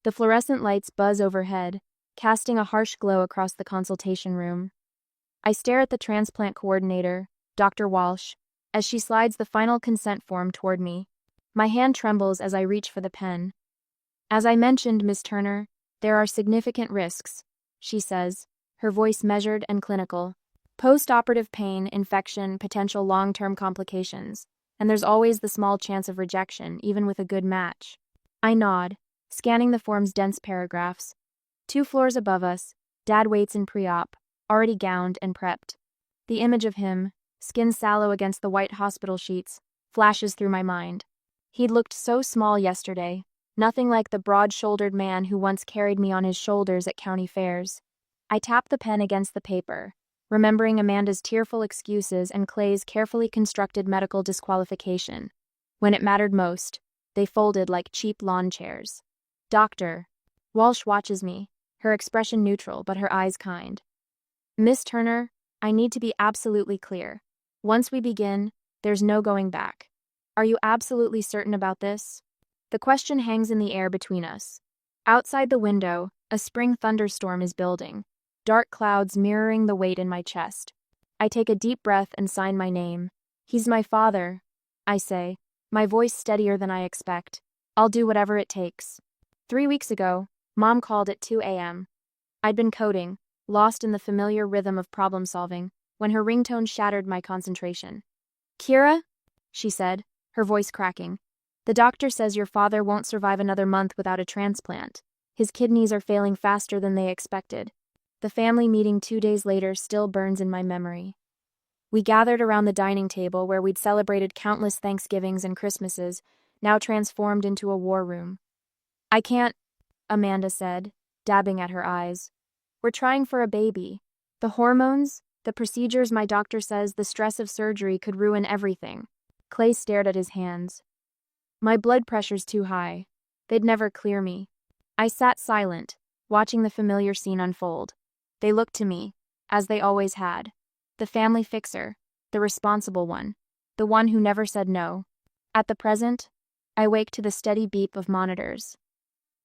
The fluorescent lights buzz overhead, casting a harsh glow across the consultation room. I stare at the transplant coordinator, Dr. Walsh, as she slides the final consent form toward me. My hand trembles as I reach for the pen. "As I mentioned, Miss Turner, there are significant risks," she says, her voice measured and clinical. "Post-operative pain, infection, potential long-term complications, and there's always the small chance of rejection, even with a good match." I nod, scanning the form's dense paragraphs. 2 floors above us, Dad waits in pre-op, already gowned and prepped. The image of him, skin sallow against the white hospital sheets, flashes through my mind. He'd looked so small yesterday, nothing like the broad-shouldered man who once carried me on his shoulders at county fairs. I tap the pen against the paper, remembering Amanda's tearful excuses and Clay's carefully constructed medical disqualification. When it mattered most, they folded like cheap lawn chairs. "Doctor." Walsh watches me, her expression neutral but her eyes kind. "Miss Turner, I need to be absolutely clear. Once we begin, there's no going back. Are you absolutely certain about this?" The question hangs in the air between us. Outside the window, a spring thunderstorm is building, dark clouds mirroring the weight in my chest. I take a deep breath and sign my name. "He's my father," I say, my voice steadier than I expect. "I'll do whatever it takes." 3 weeks ago, Mom called at 2 a.m. I'd been coding, lost in the familiar rhythm of problem-solving, when her ringtone shattered my concentration. "Kira?" she said, her voice cracking. "The doctor says your father won't survive another month without a transplant. His kidneys are failing faster than they expected." The family meeting 2 days later still burns in my memory. We gathered around the dining table where we'd celebrated countless Thanksgivings and Christmases, now transformed into a war room. "I can't," Amanda said, dabbing at her eyes. "We're trying for a baby. The hormones, the procedures, my doctor says the stress of surgery could ruin everything." Clay stared at his hands. "My blood pressure's too high. They'd never clear me." I sat silent, watching the familiar scene unfold. They looked to me, as they always had. The family fixer, the responsible one, the one who never said no. At the present, I wake to the steady beep of monitors.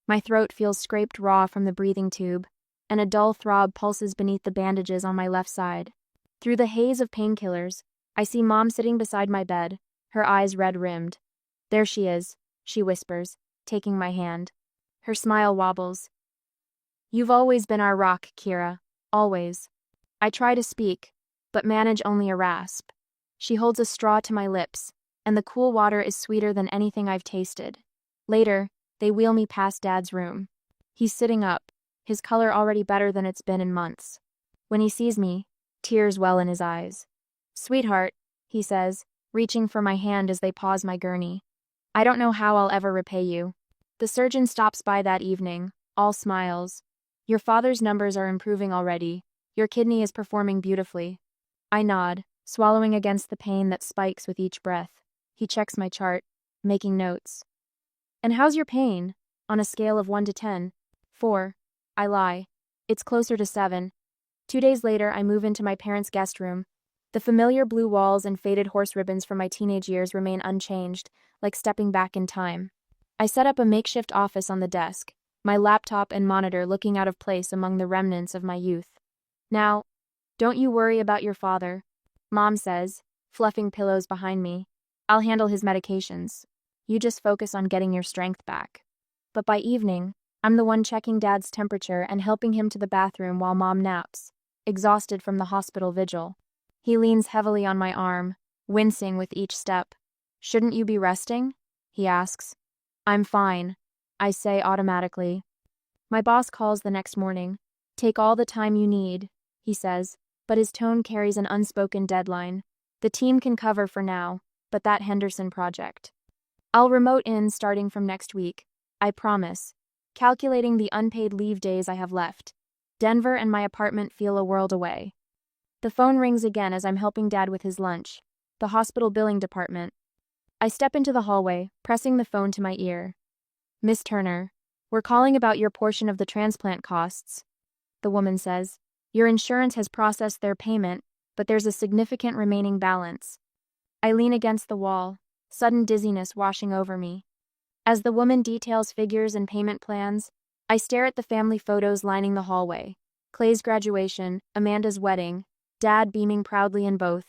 My throat feels scraped raw from the breathing tube, and a dull throb pulses beneath the bandages on my left side. Through the haze of painkillers, I see Mom sitting beside my bed, her eyes red-rimmed. "There she is," she whispers, taking my hand. Her smile wobbles. "You've always been our rock, Kira. Always." I try to speak, but manage only a rasp. She holds a straw to my lips, and the cool water is sweeter than anything I've tasted. Later, they wheel me past Dad's room. He's sitting up, his color already better than it's been in months. When he sees me, tears well in his eyes. "Sweetheart," he says, reaching for my hand as they pause my gurney. "I don't know how I'll ever repay you." The surgeon stops by that evening, all smiles. "Your father's numbers are improving already. Your kidney is performing beautifully." I nod, swallowing against the pain that spikes with each breath. He checks my chart, making notes. "And how's your pain? On a scale of 1 to 10? 4. I lie. It's closer to 7. 2 days later, I move into my parents' guest room. The familiar blue walls and faded horse ribbons from my teenage years remain unchanged, like stepping back in time. I set up a makeshift office on the desk, my laptop and monitor looking out of place among the remnants of my youth. "Now, don't you worry about your father," Mom says, fluffing pillows behind me. "I'll handle his medications. You just focus on getting your strength back." But by evening, I'm the one checking Dad's temperature and helping him to the bathroom while Mom naps, exhausted from the hospital vigil. He leans heavily on my arm, wincing with each step. "Shouldn't you be resting?" he asks. "I'm fine," I say automatically. My boss calls the next morning. "Take all the time you need," he says, but his tone carries an unspoken deadline. "The team can cover for now, but that Henderson project. I'll remote in starting from next week, I promise." Calculating the unpaid leave days I have left, Denver and my apartment feel a world away. The phone rings again as I'm helping Dad with his lunch, the hospital billing department. I step into the hallway, pressing the phone to my ear. "Miss Turner, we're calling about your portion of the transplant costs," the woman says. "Your insurance has processed their payment, but there's a significant remaining balance." I lean against the wall, sudden dizziness washing over me. As the woman details figures and payment plans, I stare at the family photos lining the hallway. Clay's graduation, Amanda's wedding, Dad beaming proudly in both.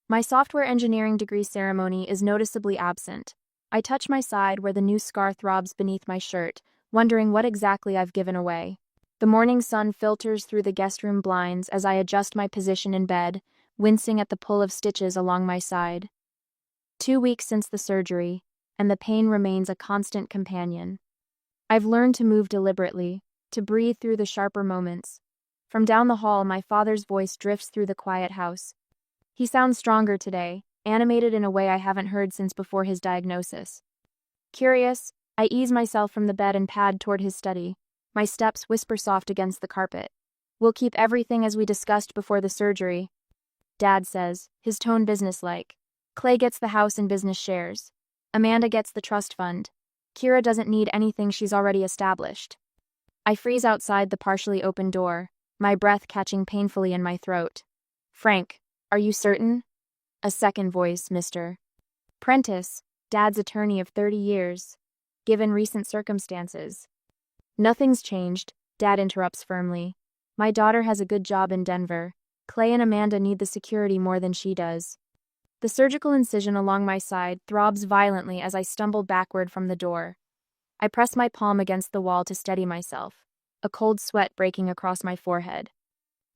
My software engineering degree ceremony is noticeably absent. I touch my side where the new scar throbs beneath my shirt, wondering what exactly I've given away. The morning sun filters through the guest room blinds as I adjust my position in bed, wincing at the pull of stitches along my side. 2 weeks since the surgery, and the pain remains a constant companion. I've learned to move deliberately, to breathe through the sharper moments. From down the hall, my father's voice drifts through the quiet house. He sounds stronger today, animated in a way I haven't heard since before his diagnosis. Curious, I ease myself from the bed and pad toward his study. My steps whisper soft against the carpet. We'll keep everything as we discussed before the surgery, Dad says, his tone businesslike. Clay gets the house and business shares. Amanda gets the trust fund. Kira doesn't need anything she's already established. I freeze outside the partially open door, my breath catching painfully in my throat. Frank, are you certain? A second voice, Mr. Prentice, Dad's attorney of 30 years. Given recent circumstances. Nothing's changed, Dad interrupts firmly. My daughter has a good job in Denver. Clay and Amanda need the security more than she does. The surgical incision along my side throbs violently as I stumble backward from the door. I press my palm against the wall to steady myself, a cold sweat breaking across my forehead.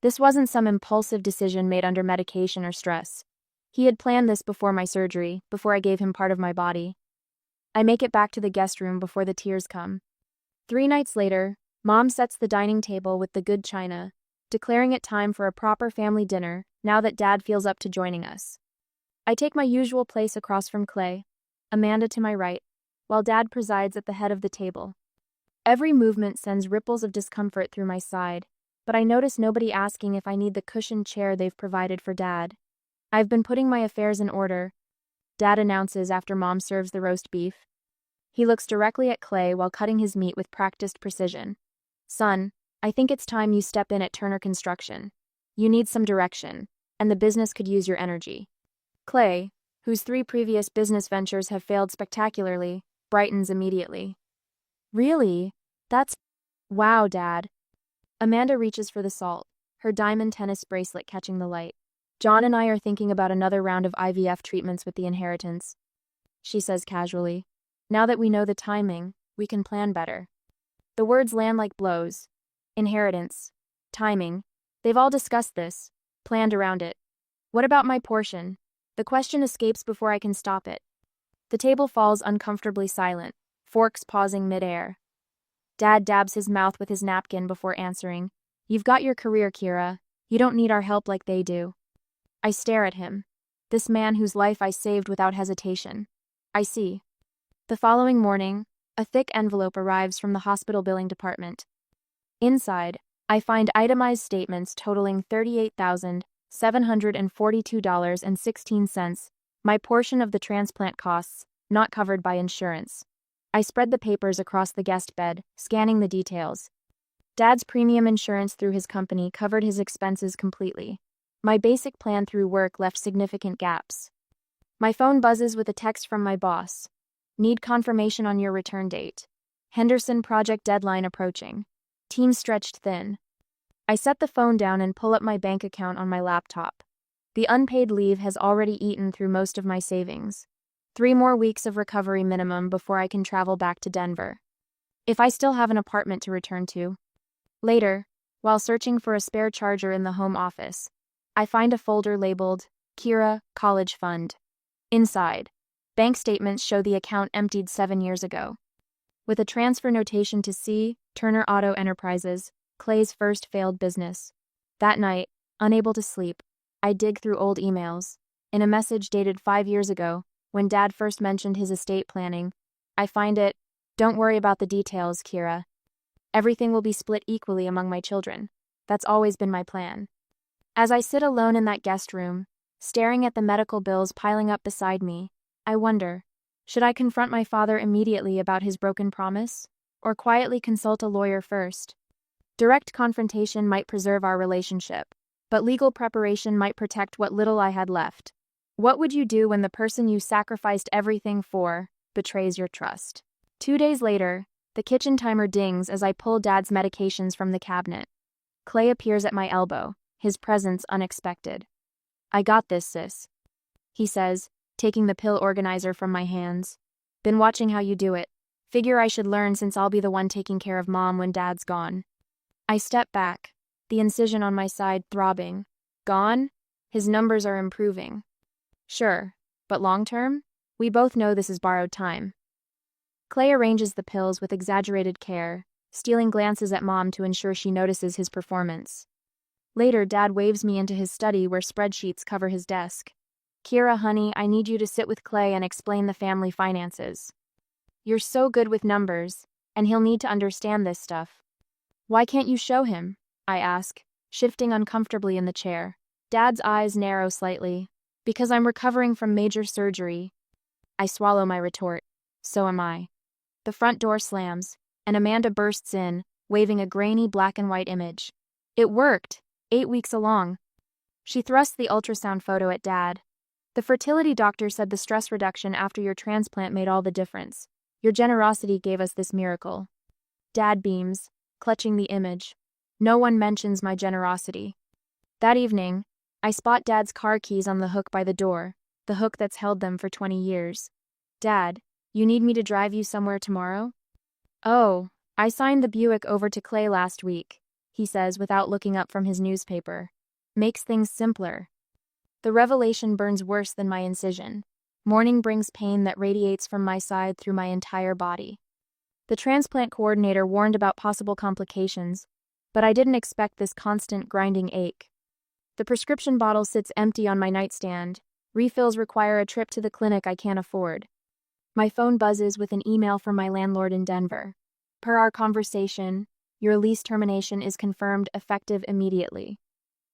This wasn't some impulsive decision made under medication or stress. He had planned this before my surgery, before I gave him part of my body. I make it back to the guest room before the tears come. 3 nights later, Mom sets the dining table with the good china, declaring it time for a proper family dinner now that Dad feels up to joining us. I take my usual place across from Clay, Amanda to my right, while Dad presides at the head of the table. Every movement sends ripples of discomfort through my side, but I notice nobody asking if I need the cushioned chair they've provided for Dad. I've been putting my affairs in order, Dad announces after Mom serves the roast beef. He looks directly at Clay while cutting his meat with practiced precision. Son, I think it's time you step in at Turner Construction. You need some direction, and the business could use your energy. Clay, whose 3 previous business ventures have failed spectacularly, brightens immediately. Really? Wow, Dad. Amanda reaches for the salt, her diamond tennis bracelet catching the light. John and I are thinking about another round of IVF treatments with the inheritance, she says casually. Now that we know the timing, we can plan better. The words land like blows. Inheritance. Timing. They've all discussed this, planned around it. What about my portion? The question escapes before I can stop it. The table falls uncomfortably silent, forks pausing midair. Dad dabs his mouth with his napkin before answering. You've got your career, Kira. You don't need our help like they do. I stare at him. This man whose life I saved without hesitation. I see. The following morning, a thick envelope arrives from the hospital billing department. Inside, I find itemized statements totaling $38,742.16, my portion of the transplant costs, not covered by insurance. I spread the papers across the guest bed, scanning the details. Dad's premium insurance through his company covered his expenses completely. My basic plan through work left significant gaps. My phone buzzes with a text from my boss. Need confirmation on your return date. Henderson project deadline approaching. Team stretched thin. I set the phone down and pull up my bank account on my laptop. The unpaid leave has already eaten through most of my savings. 3 more weeks of recovery minimum before I can travel back to Denver. If I still have an apartment to return to. Later, while searching for a spare charger in the home office, I find a folder labeled Kira College Fund. Inside, bank statements show the account emptied 7 years ago. With a transfer notation to C. Turner Auto Enterprises, Clay's first failed business. That night, unable to sleep, I dig through old emails. In a message dated 5 years ago, when Dad first mentioned his estate planning, I find it, "Don't worry about the details, Kira. Everything will be split equally among my children. That's always been my plan." As I sit alone in that guest room, staring at the medical bills piling up beside me, I wonder, should I confront my father immediately about his broken promise, or quietly consult a lawyer first? Direct confrontation might preserve our relationship, but legal preparation might protect what little I had left. What would you do when the person you sacrificed everything for betrays your trust? 2 days later, The kitchen timer dings as I pull Dad's medications from the cabinet. Clay appears at my elbow, his presence unexpected. "I got this, sis," he says, taking the pill organizer from my hands. "Been watching how you do it. Figure I should learn since I'll be the one taking care of Mom when Dad's gone." I step back, the incision on my side throbbing. Gone? His numbers are improving. Sure, but long-term? We both know this is borrowed time. Clay arranges the pills with exaggerated care, stealing glances at Mom to ensure she notices his performance. Later, Dad waves me into his study where spreadsheets cover his desk. "Kira, honey, I need you to sit with Clay and explain the family finances. You're so good with numbers, and he'll need to understand this stuff." "Why can't you show him?" I ask, shifting uncomfortably in the chair. Dad's eyes narrow slightly. "Because I'm recovering from major surgery." I swallow my retort. So am I. The front door slams, and Amanda bursts in, waving a grainy black and white image. "It worked! 8 weeks along." She thrusts the ultrasound photo at Dad. "The fertility doctor said the stress reduction after your transplant made all the difference. Your generosity gave us this miracle." Dad beams, clutching the image. No one mentions my generosity. That evening, I spot Dad's car keys on the hook by the door, the hook that's held them for 20 years. "Dad, you need me to drive you somewhere tomorrow?" "Oh, I signed the Buick over to Clay last week," he says without looking up from his newspaper. "Makes things simpler." The revelation burns worse than my incision. Morning brings pain that radiates from my side through my entire body. The transplant coordinator warned about possible complications, but I didn't expect this constant grinding ache. The prescription bottle sits empty on my nightstand. Refills require a trip to the clinic I can't afford. My phone buzzes with an email from my landlord in Denver. "Per our conversation, your lease termination is confirmed effective immediately.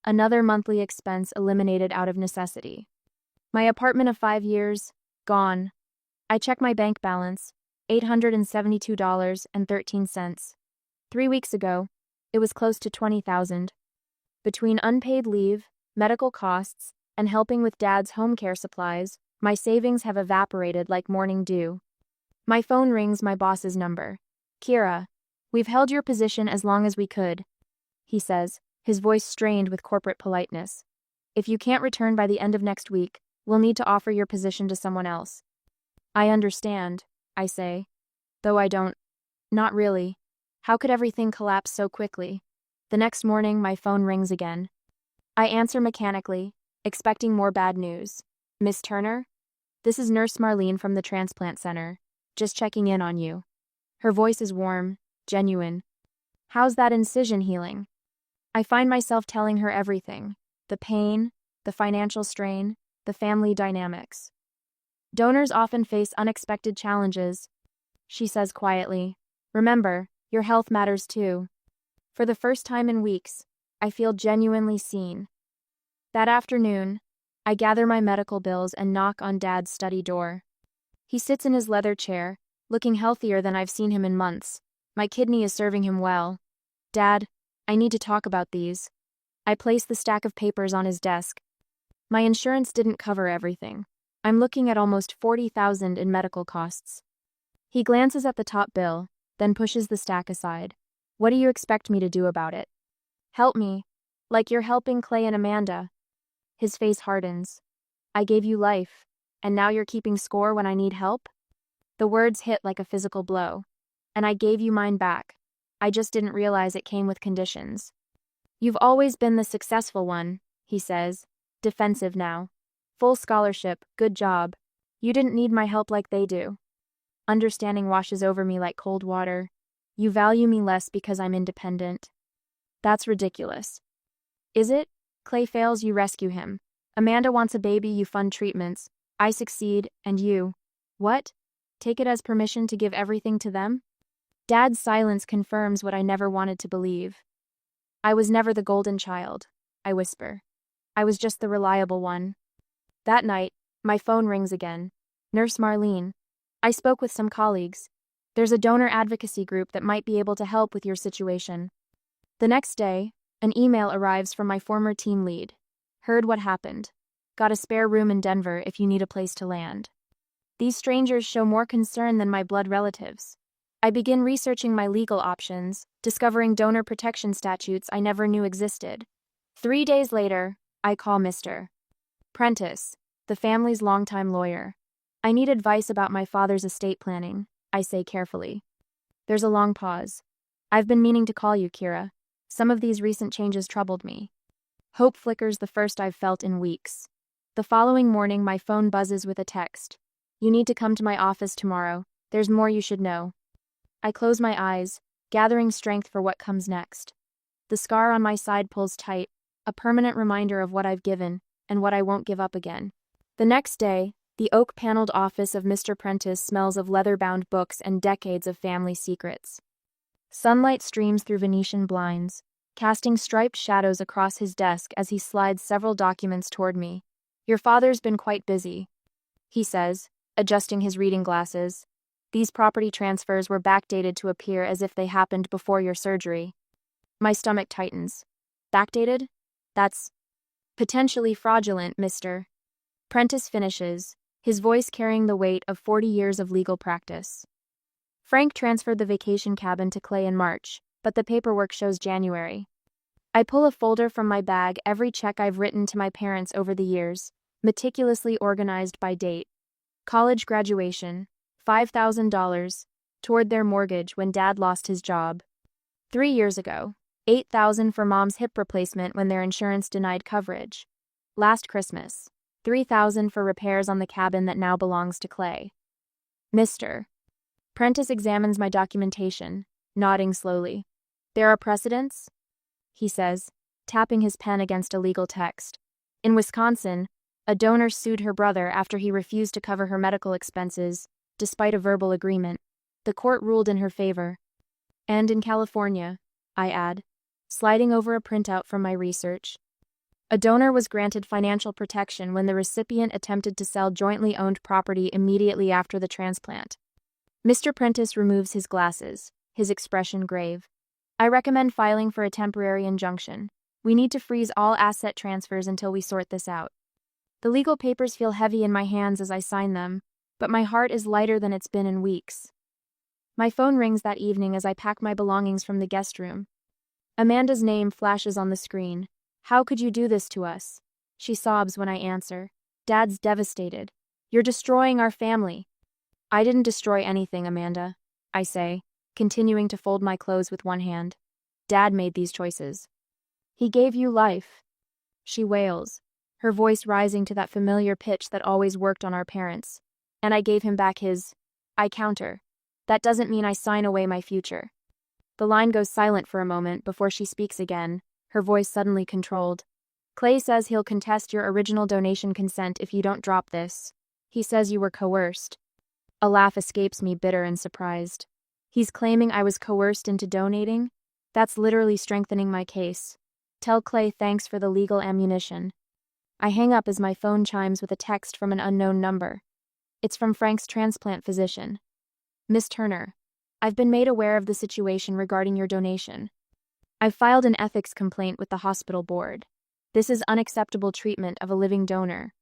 Another monthly expense eliminated out of necessity." My apartment of 5 years, gone. I check my bank balance, $872.13. 3 weeks ago, it was close to $20,000. Between unpaid leave, medical costs, and helping with Dad's home care supplies, my savings have evaporated like morning dew. My phone rings my boss's number. "Kira, we've held your position as long as we could," he says, his voice strained with corporate politeness. "If you can't return by the end of next week, we'll need to offer your position to someone else." "I understand," I say. Though I don't. Not really. How could everything collapse so quickly? The next morning, my phone rings again. I answer mechanically, expecting more bad news. "Miss Turner? This is Nurse Marlene from the transplant center. Just checking in on you." Her voice is warm, genuine. "How's that incision healing?" I find myself telling her everything. The pain, the financial strain, the family dynamics. "Donors often face unexpected challenges," she says quietly. "Remember, your health matters too." For the first time in weeks, I feel genuinely seen. That afternoon, I gather my medical bills and knock on Dad's study door. He sits in his leather chair, looking healthier than I've seen him in months. My kidney is serving him well. "Dad, I need to talk about these." I place the stack of papers on his desk. My insurance didn't cover everything. I'm looking at almost $40,000 in medical costs. He glances at the top bill, then pushes the stack aside. "What do you expect me to do about it?" "Help me, like you're helping Clay and Amanda." His face hardens. "I gave you life, and now you're keeping score when I need help?" The words hit like a physical blow. "And I gave you mine back. I just didn't realize it came with conditions." "You've always been the successful one," he says, defensive now. "Full scholarship, good job. You didn't need my help like they do." Understanding washes over me like cold water. "You value me less because I'm independent." That's ridiculous. Is it? Clay fails, you rescue him. Amanda wants a baby, you fund treatments. I succeed, and you. What? Take it as permission to give everything to them? Dad's silence confirms what I never wanted to believe. "I was never the golden child," I whisper. "I was just the reliable one." That night, my phone rings again. "Nurse Marlene. I spoke with some colleagues. There's a donor advocacy group that might be able to help with your situation." The next day, an email arrives from my former team lead. "Heard what happened. Got a spare room in Denver if you need a place to land." These strangers show more concern than my blood relatives. I begin researching my legal options, discovering donor protection statutes I never knew existed. 3 days later, I call Mr. Prentice, the family's longtime lawyer. I need advice about my father's estate planning, I say carefully. There's a long pause. I've been meaning to call you, Kira. Some of these recent changes troubled me. Hope flickers, the first I've felt in weeks. The following morning, my phone buzzes with a text. You need to come to my office tomorrow. There's more you should know. I close my eyes, gathering strength for what comes next. The scar on my side pulls tight, a permanent reminder of what I've given and what I won't give up again. The next day, the oak-paneled office of Mr. Prentice smells of leather-bound books and decades of family secrets. Sunlight streams through Venetian blinds, casting striped shadows across his desk as he slides several documents toward me. Your father's been quite busy, he says, adjusting his reading glasses. These property transfers were backdated to appear as if they happened before your surgery. My stomach tightens. Backdated? That's potentially fraudulent, Mr. Prentice finishes, his voice carrying the weight of 40 years of legal practice. Frank transferred the vacation cabin to Clay in March, but the paperwork shows January. I pull a folder from my bag, every check I've written to my parents over the years, meticulously organized by date. College graduation, $5,000, toward their mortgage when Dad lost his job. 3 years ago, $8,000 for Mom's hip replacement when their insurance denied coverage. Last Christmas, $3,000 for repairs on the cabin that now belongs to Clay. Mr. Prentice examines my documentation, nodding slowly. There are precedents? He says, tapping his pen against a legal text. In Wisconsin, a donor sued her brother after he refused to cover her medical expenses, despite a verbal agreement. The court ruled in her favor. And in California, I add, sliding over a printout from my research. A donor was granted financial protection when the recipient attempted to sell jointly owned property immediately after the transplant. Mr. Prentice removes his glasses, his expression grave. I recommend filing for a temporary injunction. We need to freeze all asset transfers until we sort this out. The legal papers feel heavy in my hands as I sign them, but my heart is lighter than it's been in weeks. My phone rings that evening as I pack my belongings from the guest room. Amanda's name flashes on the screen. How could you do this to us? She sobs when I answer. Dad's devastated. You're destroying our family. I didn't destroy anything, Amanda, I say, continuing to fold my clothes with one hand. Dad made these choices. He gave you life. She wails, her voice rising to that familiar pitch that always worked on our parents. And I gave him back his. I counter. That doesn't mean I sign away my future. The line goes silent for a moment before she speaks again, her voice suddenly controlled. Clay says he'll contest your original donation consent if you don't drop this. He says you were coerced. A laugh escapes me, bitter and surprised. He's claiming I was coerced into donating? That's literally strengthening my case. Tell Clay thanks for the legal ammunition. I hang up as my phone chimes with a text from an unknown number. It's from Frank's transplant physician. Miss Turner, I've been made aware of the situation regarding your donation. I've filed an ethics complaint with the hospital board. This is unacceptable treatment of a living donor.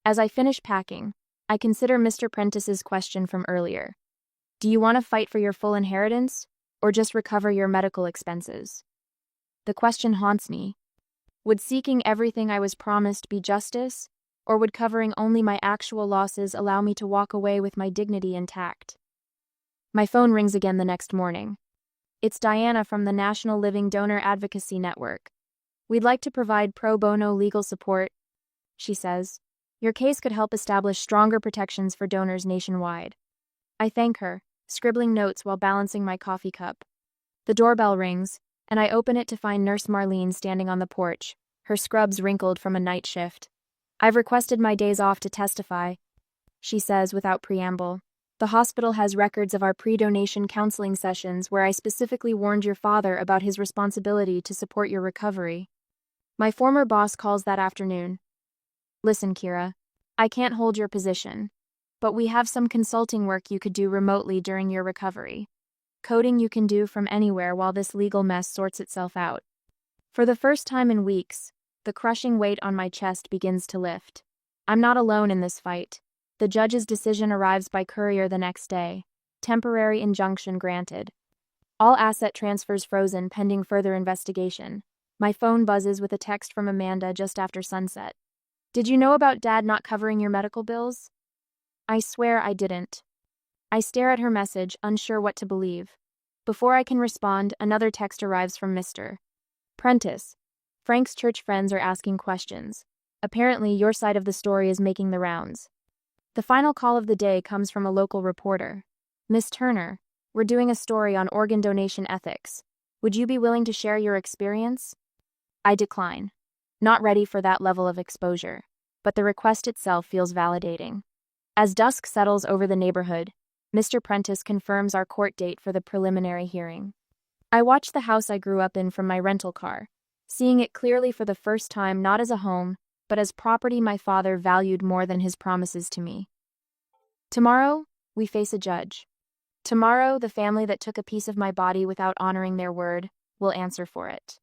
As I finish packing, I consider Mr. Prentice's question from earlier. Do you want to fight for your full inheritance, or just recover your medical expenses? The question haunts me. Would seeking everything I was promised be justice, or would covering only my actual losses allow me to walk away with my dignity intact? My phone rings again the next morning. It's Diana from the National Living Donor Advocacy Network. We'd like to provide pro bono legal support, she says. Your case could help establish stronger protections for donors nationwide. I thank her, scribbling notes while balancing my coffee cup. The doorbell rings, and I open it to find Nurse Marlene standing on the porch, her scrubs wrinkled from a night shift. I've requested my days off to testify, she says without preamble. The hospital has records of our pre-donation counseling sessions where I specifically warned your father about his responsibility to support your recovery. My former boss calls that afternoon. Listen, Kira, I can't hold your position, but we have some consulting work you could do remotely during your recovery. Coding you can do from anywhere while this legal mess sorts itself out. For the first time in weeks, the crushing weight on my chest begins to lift. I'm not alone in this fight. The judge's decision arrives by courier the next day. Temporary injunction granted. All asset transfers frozen pending further investigation. My phone buzzes with a text from Amanda just after sunset. Did you know about Dad not covering your medical bills? I swear I didn't. I stare at her message, unsure what to believe. Before I can respond, another text arrives from Mr. Prentice. Frank's church friends are asking questions. Apparently, your side of the story is making the rounds. The final call of the day comes from a local reporter. Miss Turner, we're doing a story on organ donation ethics. Would you be willing to share your experience? I decline. Not ready for that level of exposure. But the request itself feels validating. As dusk settles over the neighborhood, Mr. Prentice confirms our court date for the preliminary hearing. I watch the house I grew up in from my rental car, seeing it clearly for the first time not as a home, but as property my father valued more than his promises to me. Tomorrow, we face a judge. Tomorrow, the family that took a piece of my body without honoring their word will answer for it.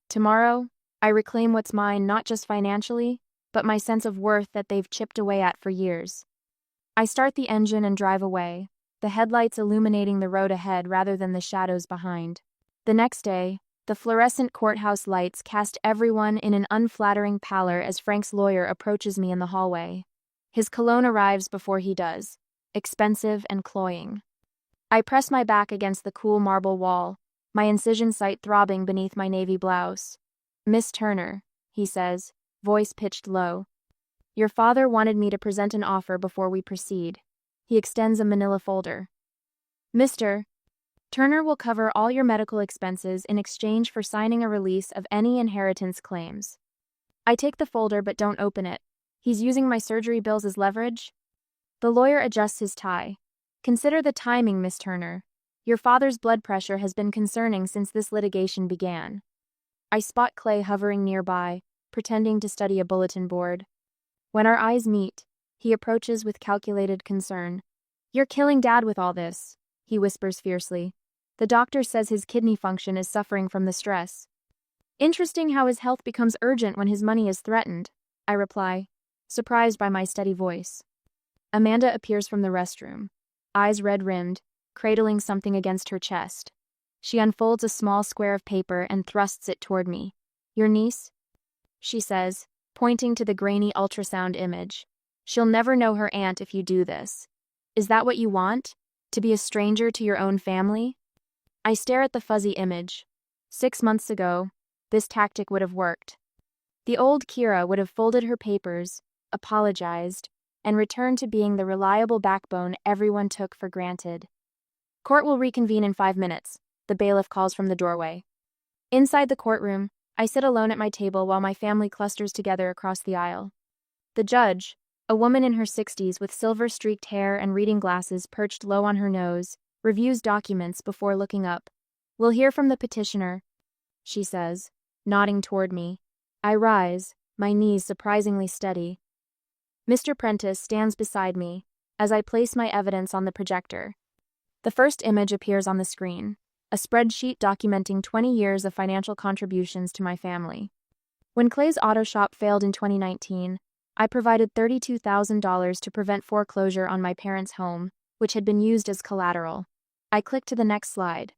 Tomorrow, I reclaim what's mine not just financially, but my sense of worth that they've chipped away at for years. I start the engine and drive away, the headlights illuminating the road ahead rather than the shadows behind. The next day, the fluorescent courthouse lights cast everyone in an unflattering pallor as Frank's lawyer approaches me in the hallway. His cologne arrives before he does, expensive and cloying. I press my back against the cool marble wall, my incision site throbbing beneath my navy blouse. Miss Turner, he says, voice pitched low. Your father wanted me to present an offer before we proceed. He extends a manila folder. Mr. Turner will cover all your medical expenses in exchange for signing a release of any inheritance claims. I take the folder but don't open it. He's using my surgery bills as leverage? The lawyer adjusts his tie. Consider the timing, Miss Turner. Your father's blood pressure has been concerning since this litigation began. I spot Clay hovering nearby, pretending to study a bulletin board. When our eyes meet, he approaches with calculated concern. You're killing Dad with all this, he whispers fiercely. The doctor says his kidney function is suffering from the stress. Interesting how his health becomes urgent when his money is threatened, I reply, surprised by my steady voice. Amanda appears from the restroom, eyes red-rimmed, cradling something against her chest. She unfolds a small square of paper and thrusts it toward me. Your niece? She says, pointing to the grainy ultrasound image. She'll never know her aunt if you do this. Is that what you want? To be a stranger to your own family? I stare at the fuzzy image. 6 months ago, this tactic would have worked. The old Kira would have folded her papers, apologized, and returned to being the reliable backbone everyone took for granted. Court will reconvene in 5 minutes, the bailiff calls from the doorway. Inside the courtroom, I sit alone at my table while my family clusters together across the aisle. The judge, a woman in her 60s with silver-streaked hair and reading glasses perched low on her nose, reviews documents before looking up. We'll hear from the petitioner, she says, nodding toward me. I rise, my knees surprisingly steady. Mr. Prentice stands beside me as I place my evidence on the projector. The first image appears on the screen, a spreadsheet documenting 20 years of financial contributions to my family. When Clay's auto shop failed in 2019, I provided $32,000 to prevent foreclosure on my parents' home, which had been used as collateral. I click to the next slide.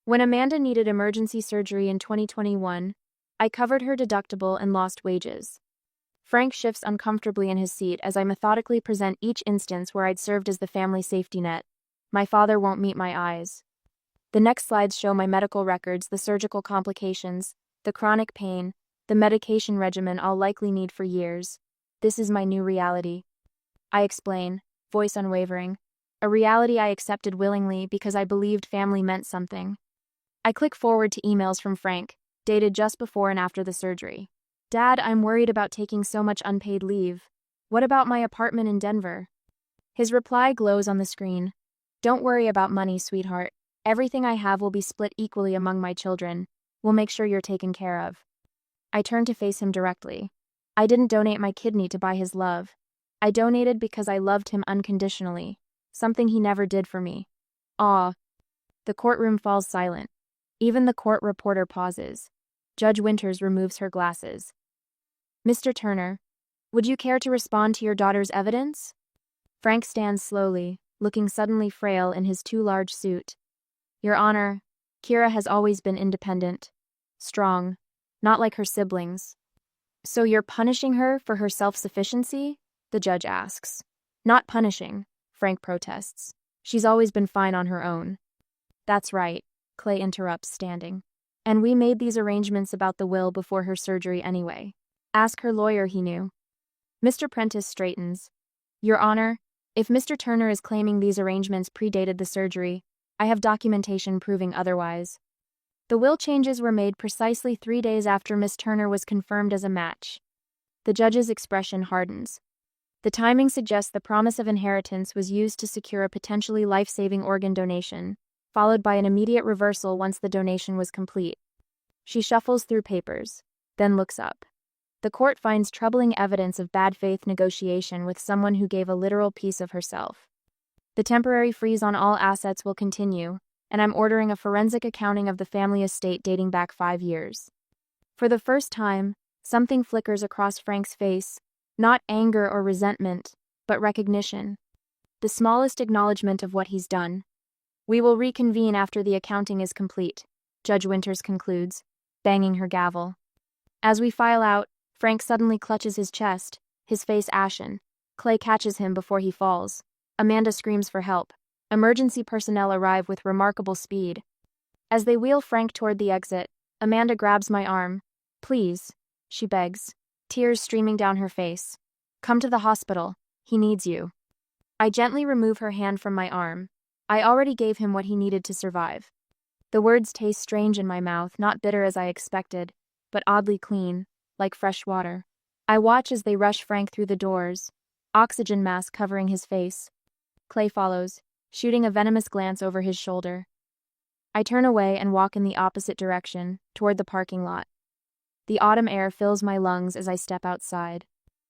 When Amanda needed emergency surgery in 2021, I covered her deductible and lost wages. Frank shifts uncomfortably in his seat as I methodically present each instance where I'd served as the family safety net. My father won't meet my eyes. The next slides show my medical records, the surgical complications, the chronic pain, the medication regimen I'll likely need for years. This is my new reality. I explain, voice unwavering. A reality I accepted willingly because I believed family meant something. I click forward to emails from Frank, dated just before and after the surgery. Dad, I'm worried about taking so much unpaid leave. What about my apartment in Denver? His reply glows on the screen. Don't worry about money, sweetheart. Everything I have will be split equally among my children. We'll make sure you're taken care of. I turn to face him directly. I didn't donate my kidney to buy his love. I donated because I loved him unconditionally, something he never did for me. Aw. The courtroom falls silent. Even the court reporter pauses. Judge Winters removes her glasses. Mr. Turner, would you care to respond to your daughter's evidence? Frank stands slowly, looking suddenly frail in his too large suit. Your Honor, Kira has always been independent. Strong. Not like her siblings. So you're punishing her for her self-sufficiency? The judge asks. Not punishing, Frank protests. She's always been fine on her own. That's right, Clay interrupts, standing. And we made these arrangements about the will before her surgery anyway. Ask her lawyer, he knew. Mr. Prentice straightens. Your Honor, if Mr. Turner is claiming these arrangements predated the surgery, I have documentation proving otherwise. The will changes were made precisely 3 days after Miss Turner was confirmed as a match. The judge's expression hardens. The timing suggests the promise of inheritance was used to secure a potentially life-saving organ donation, followed by an immediate reversal once the donation was complete. She shuffles through papers, then looks up. The court finds troubling evidence of bad faith negotiation with someone who gave a literal piece of herself. The temporary freeze on all assets will continue, and I'm ordering a forensic accounting of the family estate dating back 5 years. For the first time, something flickers across Frank's face, not anger or resentment, but recognition. The smallest acknowledgement of what he's done. We will reconvene after the accounting is complete, Judge Winters concludes, banging her gavel. As we file out, Frank suddenly clutches his chest, his face ashen. Clay catches him before he falls. Amanda screams for help. Emergency personnel arrive with remarkable speed. As they wheel Frank toward the exit, Amanda grabs my arm. Please, she begs, tears streaming down her face. Come to the hospital. He needs you. I gently remove her hand from my arm. I already gave him what he needed to survive. The words taste strange in my mouth, not bitter as I expected, but oddly clean, like fresh water. I watch as they rush Frank through the doors, oxygen mask covering his face. Clay follows, shooting a venomous glance over his shoulder. I turn away and walk in the opposite direction, toward the parking lot. The autumn air fills my lungs as I step outside.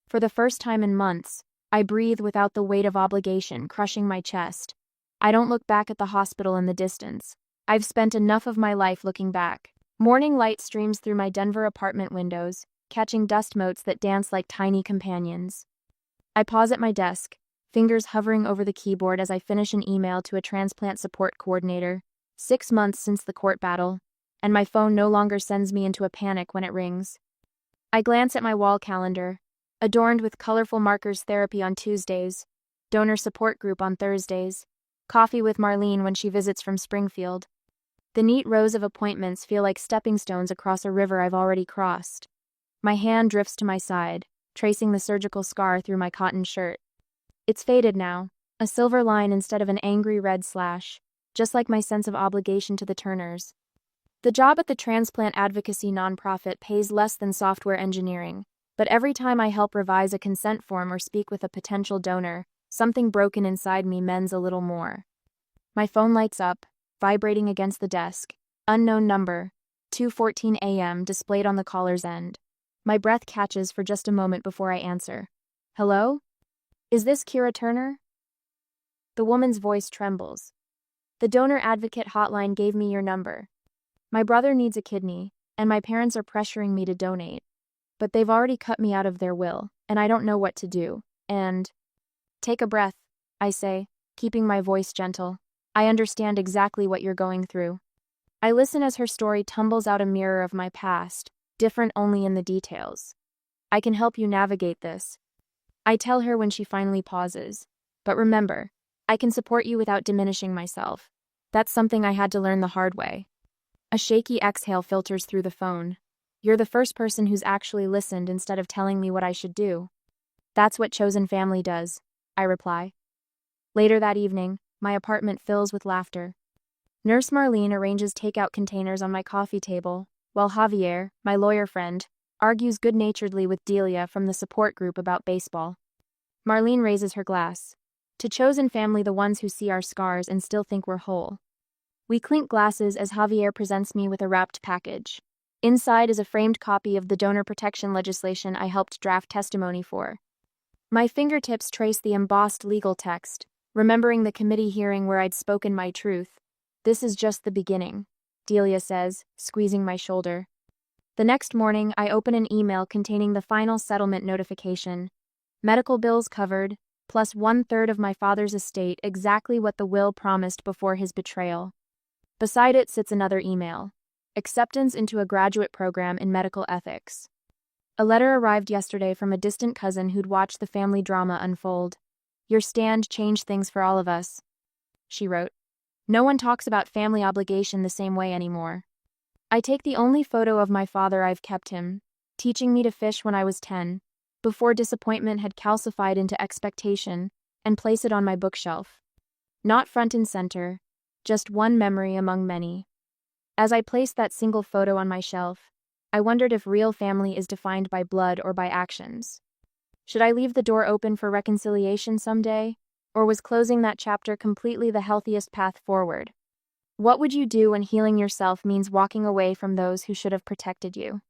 For the first time in months, I breathe without the weight of obligation crushing my chest. I don't look back at the hospital in the distance. I've spent enough of my life looking back. Morning light streams through my Denver apartment windows, catching dust motes that dance like tiny companions. I pause at my desk, fingers hovering over the keyboard as I finish an email to a transplant support coordinator. 6 months since the court battle, and my phone no longer sends me into a panic when it rings. I glance at my wall calendar, adorned with colorful markers: therapy on Tuesdays, donor support group on Thursdays, coffee with Marlene when she visits from Springfield. The neat rows of appointments feel like stepping stones across a river I've already crossed. My hand drifts to my side, tracing the surgical scar through my cotton shirt. It's faded now, a silver line instead of an angry red slash, just like my sense of obligation to the Turners. The job at the transplant advocacy nonprofit pays less than software engineering, but every time I help revise a consent form or speak with a potential donor, something broken inside me mends a little more. My phone lights up, vibrating against the desk. Unknown number, 2:14 a.m. displayed on the caller's end. My breath catches for just a moment before I answer. Hello? Is this Kira Turner? The woman's voice trembles. The donor advocate hotline gave me your number. My brother needs a kidney, and my parents are pressuring me to donate. But they've already cut me out of their will, and I don't know what to do. And... Take a breath, I say, keeping my voice gentle. I understand exactly what you're going through. I listen as her story tumbles out a mirror of my past, different only in the details. I can help you navigate this. I tell her when she finally pauses. But remember, I can support you without diminishing myself. That's something I had to learn the hard way. A shaky exhale filters through the phone. You're the first person who's actually listened instead of telling me what I should do. That's what chosen family does, I reply. Later that evening, my apartment fills with laughter. Nurse Marlene arranges takeout containers on my coffee table, while Javier, my lawyer friend, argues good-naturedly with Delia from the support group about baseball. Marlene raises her glass. To chosen family, the ones who see our scars and still think we're whole. We clink glasses as Javier presents me with a wrapped package. Inside is a framed copy of the donor protection legislation I helped draft testimony for. My fingertips trace the embossed legal text, remembering the committee hearing where I'd spoken my truth. This is just the beginning, Delia says, squeezing my shoulder. The next morning, I open an email containing the final settlement notification. Medical bills covered, plus 1/3 of my father's estate, exactly what the will promised before his betrayal. Beside it sits another email. Acceptance into a graduate program in medical ethics. A letter arrived yesterday from a distant cousin who'd watched the family drama unfold. "Your stand changed things for all of us," she wrote. "No one talks about family obligation the same way anymore. I take the only photo of my father I've kept him, teaching me to fish when I was 10, before disappointment had calcified into expectation, and place it on my bookshelf. Not front and center, just one memory among many. As I placed that single photo on my shelf, I wondered if real family is defined by blood or by actions. Should I leave the door open for reconciliation someday, or was closing that chapter completely the healthiest path forward? What would you do when healing yourself means walking away from those who should have protected you?